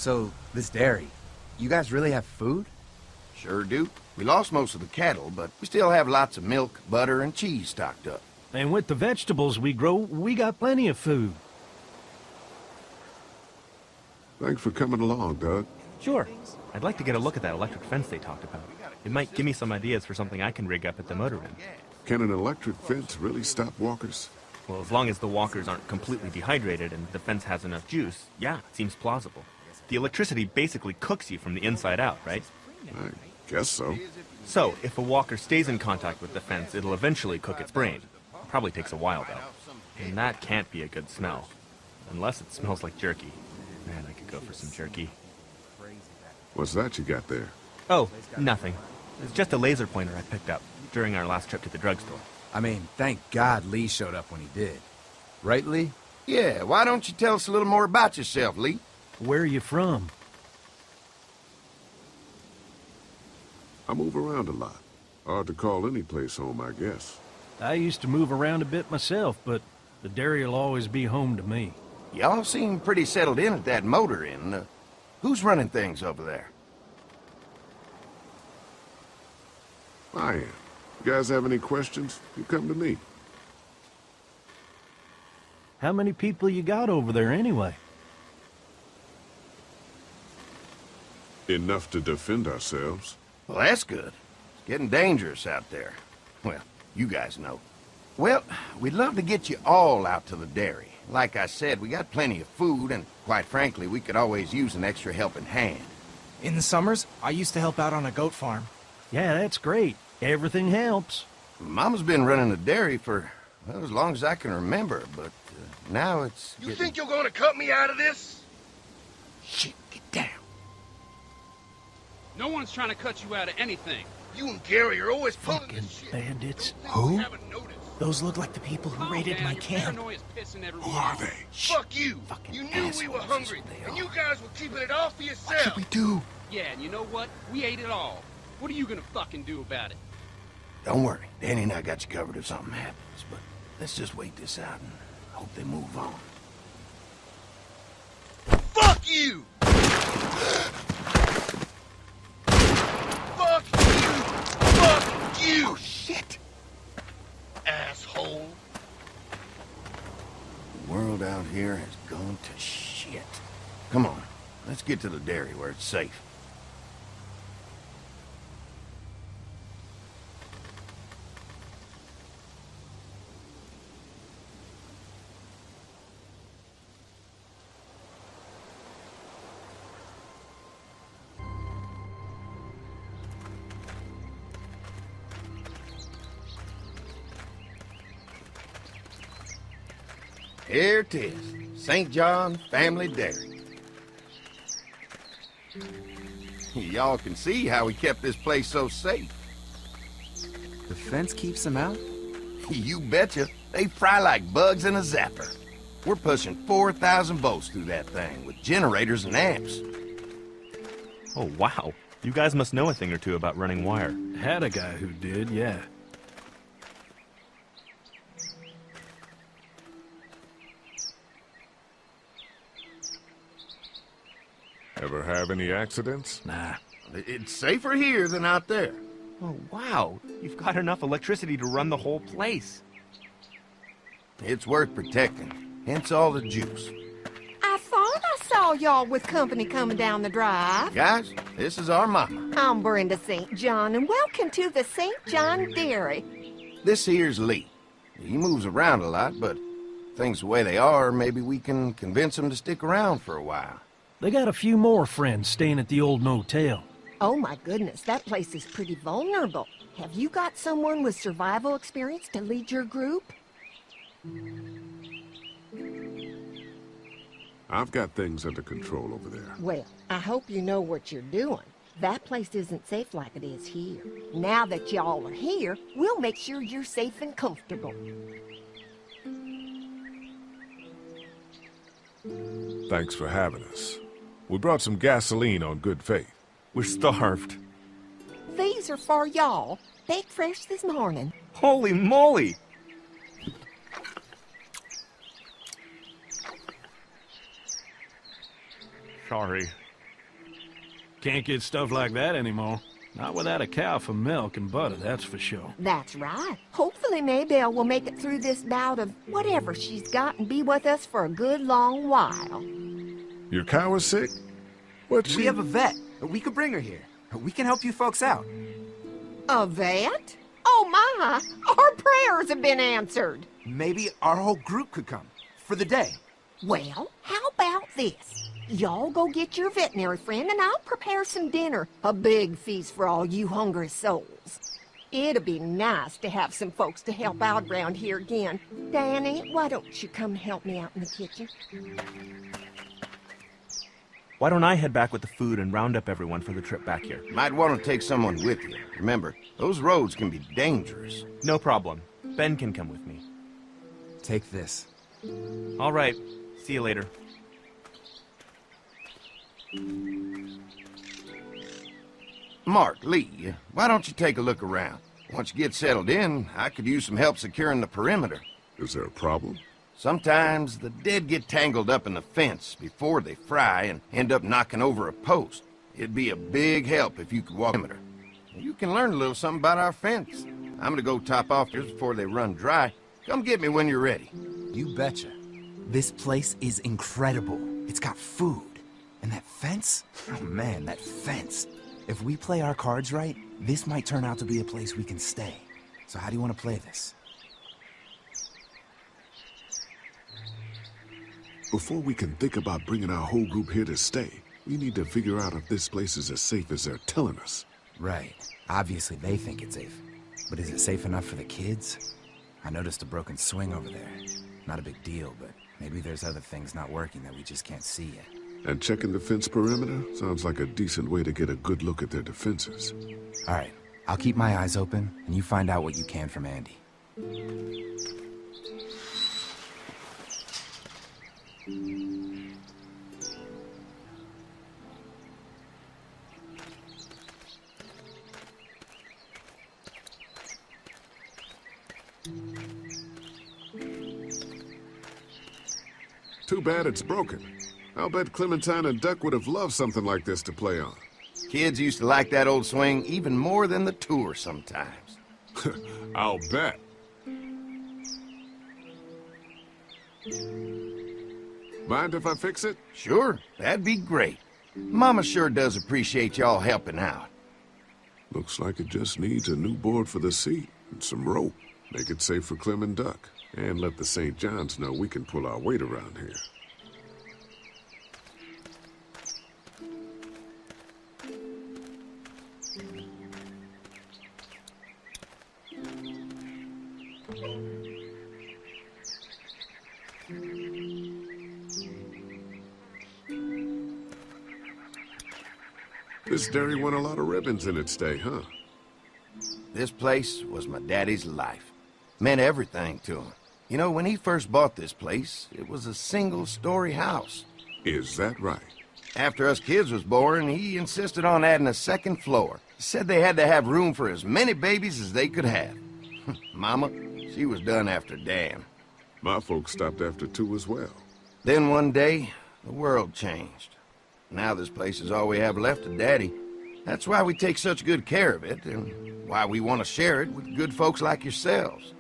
So, this dairy, you guys really have food? Sure do. We lost most of the cattle, but we still have lots of milk, butter, and cheese stocked up. And with the vegetables we grow, we got plenty of food. Thanks for coming along, Doug. Sure. I'd like to get a look at that electric fence they talked about. It might give me some ideas for something I can rig up at the motor inn. Can an electric fence really stop walkers? Well, as long as the walkers aren't completely dehydrated and the fence has enough juice, yeah, it seems plausible. The electricity basically cooks you from the inside out, right? I guess so. So, if a walker stays in contact with the fence, it'll eventually cook its brain. It probably takes a while, though. And that can't be a good smell. Unless it smells like jerky. Man, I could go for some jerky. What's that you got there? Oh, nothing. It's just a laser pointer I picked up during our last trip to the drugstore. I mean, thank God Lee showed up when he did. Right, Lee? Yeah, why don't you tell us a little more about yourself, Lee? Where are you from? I move around a lot. Hard to call any place home, I guess. I used to move around a bit myself, but the dairy will always be home to me. Y'all seem pretty settled in at that motor inn. Who's running things over there? I am. You guys have any questions? You come to me. How many people you got over there anyway? Enough to defend ourselves. Well, that's good. It's getting dangerous out there. Well, you guys know. Well, we'd love to get you all out to the dairy. Like I said, we got plenty of food, and quite frankly, we could always use an extra helping hand. In the summers, I used to help out on a goat farm. Yeah, that's great. Everything helps. Mama's been running the dairy for, well, as long as I can remember, but now it's You think you're gonna cut me out of this? Shit, get down. No one's trying to cut you out of anything. You and Gary are always pulling Fucking this shit. bandits. Who? Haven't noticed. Those look like the people who raided my camp. Who are they? Fuck you! Fucking You knew we were assholes, hungry, that's what they and are. you guys were keeping it all for What yourself. should we do? Yeah, and you know what? We ate it all. What are you gonna fucking do about it? Don't worry, Danny and I got you covered if something happens, but let's just wait this out and hope they move on. Fuck you! Fuck you! Fuck you! Oh, shit! Asshole! The world out here has gone to shit. Come on, let's get to the dairy where it's safe. Here it is, St. John Family Dairy. Y'all can see how we kept this place so safe. The fence keeps them out? You betcha. They fry like bugs in a zapper. We're pushing 4,000 volts through that thing with generators and amps. Oh, wow. You guys must know a thing or two about running wire. Had a guy who did, yeah. Ever have any accidents? Nah. It's safer here than out there. Oh, wow. You've got enough electricity to run the whole place. It's worth protecting, hence all the juice. I thought I saw y'all with company coming down the drive. Guys, this is our mama. I'm Brenda St. John, and welcome to the St. John Dairy. This here's Lee. He moves around a lot, but things the way they are, maybe we can convince him to stick around for a while. They got a few more friends staying at the old motel. Oh my goodness, that place is pretty vulnerable. Have you got someone with survival experience to lead your group? I've got things under control over there. Well, I hope you know what you're doing. That place isn't safe like it is here. Now that y'all are here, we'll make sure you're safe and comfortable. Thanks for having us. We brought some gasoline on good faith. We're starved. These are for y'all. Baked fresh this morning. Holy moly! Sorry. Can't get stuff like that anymore. Not without a cow for milk and butter, that's for sure. That's right. Hopefully Maybelle will make it through this bout of whatever she's got and be with us for a good long while. Your cow is sick? What's We have a vet. We could bring her here. We can help you folks out. A vet? Oh my! Our prayers have been answered. Maybe our whole group could come. For the day. Well, how about this? Y'all go get your veterinary friend and I'll prepare some dinner. A big feast for all you hungry souls. It'd be nice to have some folks to help out around here again. Danny, why don't you come help me out in the kitchen? Why don't I head back with the food and round up everyone for the trip back here? Might want to take someone with you. Remember, those roads can be dangerous. No problem. Ben can come with me. Take this. All right. See you later. Mark, Lee, why don't you take a look around? Once you get settled in, I could use some help securing the perimeter. Is there a problem? Sometimes the dead get tangled up in the fence before they fry and end up knocking over a post. It'd be a big help if you could walk the perimeter. You can learn a little something about our fence. I'm gonna go top off yours before they run dry. Come get me when you're ready. You betcha. This place is incredible. It's got food. And that fence? Oh man, that fence. If we play our cards right, this might turn out to be a place we can stay. So how do you want to play this? Before we can think about bringing our whole group here to stay, we need to figure out if this place is as safe as they're telling us. Right. Obviously they think it's safe. But is it safe enough for the kids? I noticed a broken swing over there. Not a big deal, but maybe there's other things not working that we just can't see yet. And checking the fence perimeter sounds like a decent way to get a good look at their defenses. All right. I'll keep my eyes open, and you find out what you can from Andy. Too bad it's broken. I'll bet Clementine and Duck would have loved something like this to play on. Kids used to like that old swing even more than the tour sometimes. I'll bet. Mind if I fix it? Sure, that'd be great. Mama sure does appreciate y'all helping out. Looks like it just needs a new board for the seat and some rope. Make it safe for Clem and Duck. And let the St. John's know we can pull our weight around here. This dairy won a lot of ribbons in its day, huh? This place was my daddy's life. Meant everything to him. You know, when he first bought this place, it was a single-story house. Is that right? After us kids was born, he insisted on adding a second floor. Said they had to have room for as many babies as they could have. Mama, she was done after Dan. My folks stopped after 2 as well. Then one day, the world changed. Now this place is all we have left of Daddy. That's why we take such good care of it, and why we want to share it with good folks like yourselves.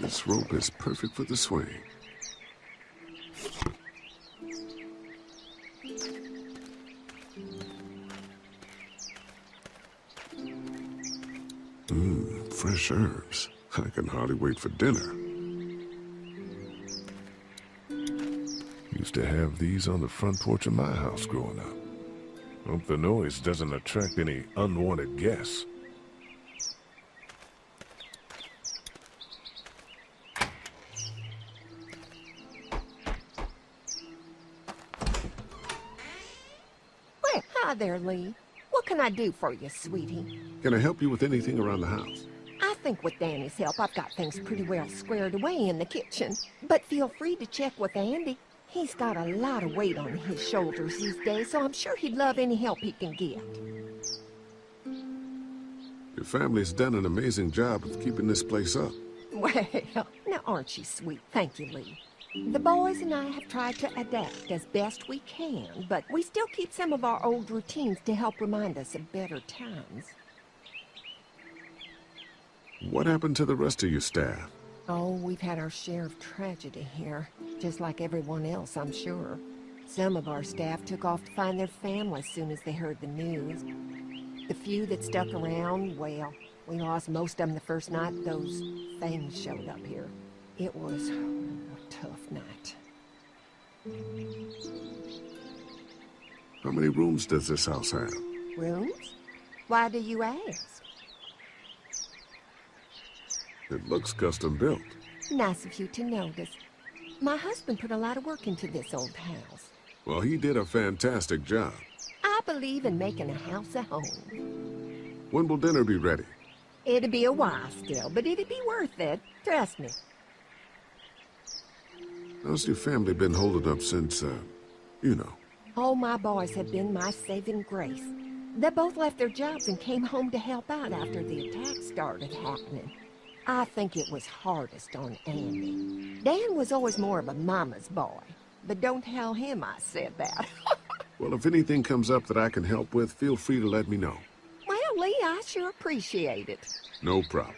This rope is perfect for the swing. Fresh herbs. I can hardly wait for dinner. Used to have these on the front porch of my house growing up. Hope the noise doesn't attract any unwanted guests. Well, hi there, Lee. What can I do for you, sweetie? Can I help you with anything around the house? I think with Danny's help, I've got things pretty well squared away in the kitchen. But feel free to check with Andy. He's got a lot of weight on his shoulders these days, so I'm sure he'd love any help he can get. Your family's done an amazing job of keeping this place up. Well, now aren't you sweet? Thank you, Lee. The boys and I have tried to adapt as best we can, but we still keep some of our old routines to help remind us of better times. What happened to the rest of your staff? Oh, we've had our share of tragedy here, just like everyone else, I'm sure. Some of our staff took off to find their families as soon as they heard the news. The few that stuck around, well, we lost most of them the first night those things showed up here. It was a tough night. How many rooms does this house have? Rooms? Why do you ask? It looks custom built. Nice of you to notice. My husband put a lot of work into this old house. Well, he did a fantastic job. I believe in making a house a home. When will dinner be ready? It'll be a while still, but it'll be worth it. Trust me. How's your family been holding up since, you know? All my boys have been my saving grace. They both left their jobs and came home to help out after the attack started happening. I think it was hardest on Andy. Dan was always more of a mama's boy, but don't tell him I said that. Well, if anything comes up that I can help with, feel free to let me know. Well, Lee, I sure appreciate it. No problem.